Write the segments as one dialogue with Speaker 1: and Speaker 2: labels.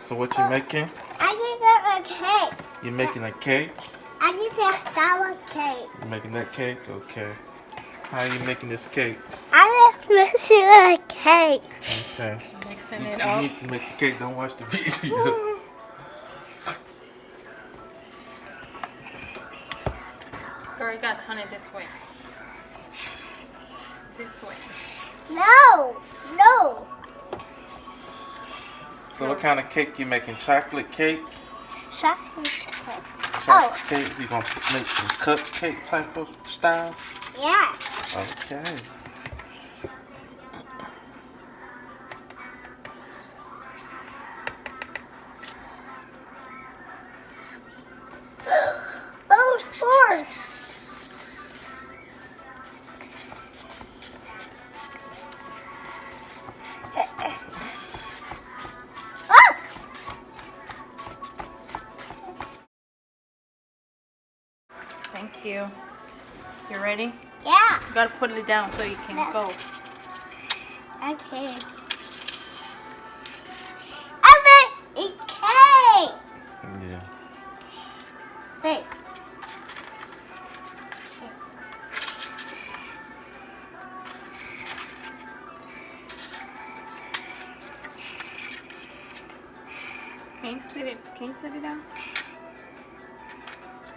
Speaker 1: So what you making?
Speaker 2: I need a cake.
Speaker 1: You making a cake?
Speaker 2: I need a sour cake.
Speaker 1: You making that cake? Okay. How are you making this cake?
Speaker 2: I just mixing a cake.
Speaker 1: Okay.
Speaker 3: Mixing
Speaker 1: You
Speaker 3: it up.
Speaker 1: need to make the cake. Don't watch the video.
Speaker 3: Girl, you gotta turn it this way. This way.
Speaker 2: No.
Speaker 1: So what kind of cake you making? Chocolate cake?
Speaker 2: Chocolate cake.
Speaker 1: Chocolate cake? You gonna make some cupcake type of style?
Speaker 2: Yeah.
Speaker 1: Okay.
Speaker 2: Oh, four.
Speaker 3: Thank you. You ready?
Speaker 2: Yeah.
Speaker 3: You gotta put it down so you can go.
Speaker 2: Okay. I made a cake.
Speaker 1: Yeah.
Speaker 2: Wait.
Speaker 3: Can you sit it down?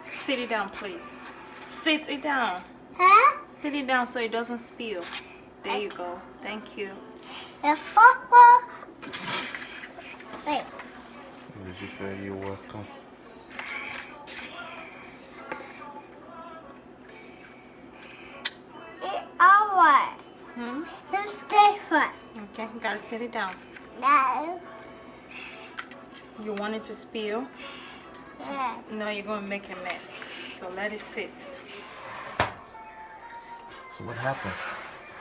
Speaker 3: Sit it down, please. Sit it down.
Speaker 2: Huh?
Speaker 3: Sit it down so it doesn't spill. There you go. Thank you.
Speaker 2: The papa. Wait.
Speaker 1: Did you say you're welcome?
Speaker 2: It's alright.
Speaker 3: Hmm?
Speaker 2: It's different.
Speaker 3: Okay, you gotta sit it down.
Speaker 2: No.
Speaker 3: You want it to spill?
Speaker 2: Yeah.
Speaker 3: No, you're gonna make a mess. So let it sit.
Speaker 1: So what happened?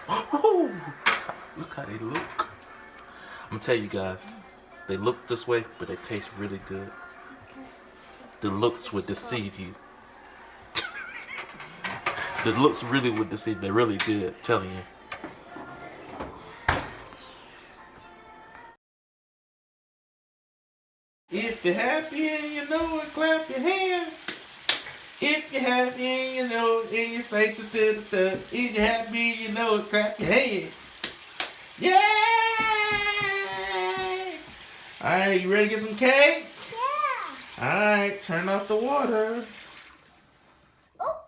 Speaker 1: Oh, look how they look. I'm gonna tell you guys, they look this way, but they taste really good. The looks would deceive you. The looks really would deceive. They're really good, I'm telling you. If you're happy and you know it, clap your hands. If you're happy and you know it, in your face is to the thug. If you're happy and you know it, clap your hands. Yay! Alright, you ready to get some cake?
Speaker 2: Yeah.
Speaker 1: Alright, turn off the water.
Speaker 2: Oh,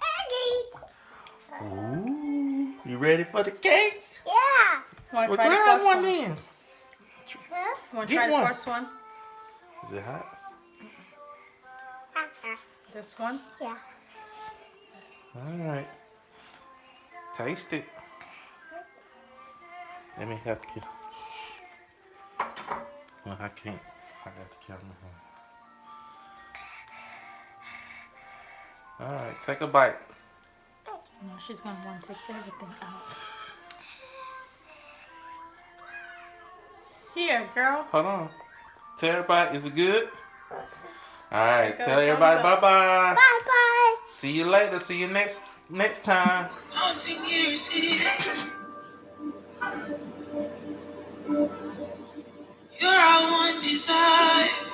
Speaker 2: Aggie.
Speaker 1: Ooh, you ready for the cake?
Speaker 2: Yeah.
Speaker 3: Want
Speaker 1: Well,
Speaker 3: to try the
Speaker 1: grab
Speaker 3: first
Speaker 1: one
Speaker 3: one?
Speaker 1: then.
Speaker 2: Huh?
Speaker 3: Want to
Speaker 1: Get
Speaker 3: try the
Speaker 1: one.
Speaker 3: first one?
Speaker 1: Is it hot?
Speaker 3: This one?
Speaker 2: Yeah.
Speaker 1: Alright. Taste it. Let me help you. Well, I can't. I got the camera here. Alright, take a bite.
Speaker 3: No, she's gonna want to take everything out. Here, girl.
Speaker 1: Hold on. Tell everybody, is it good? Alright,
Speaker 3: Go,
Speaker 1: tell everybody
Speaker 3: thumbs up.
Speaker 1: bye-bye.
Speaker 2: Bye-bye.
Speaker 1: See you later. See you next time.
Speaker 4: Nothing here is here. You're our one desire.